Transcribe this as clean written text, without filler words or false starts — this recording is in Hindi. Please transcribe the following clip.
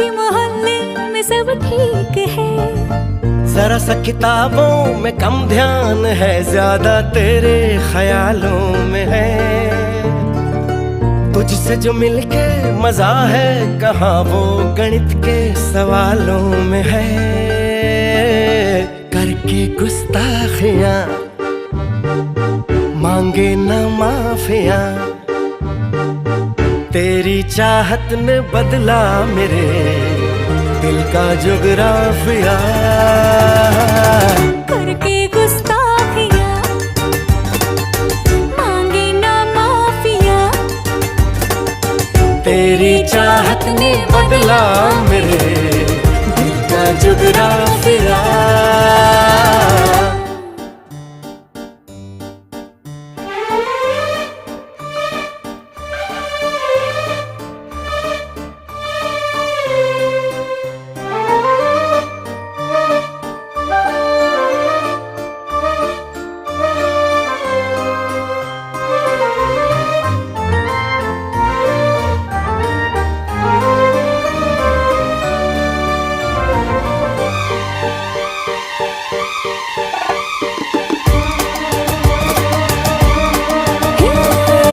बाकी मोहल्ले में सब ठीक है। जरा सा किताबों में कम ध्यान है, ज्यादा तेरे ख्यालों में है। तुझसे जो मिलके मजा है, कहाँ वो गणित के सवालों में है। करके गुस्ताखियां मांगे न माफियां, तेरी चाहत ने बदला मेरे दिल का जुगराफिया। करके गुस्ताखियां मांगे ना माफिया, तेरी चाहत ने बदला मेरे दिल का जुगराफिया।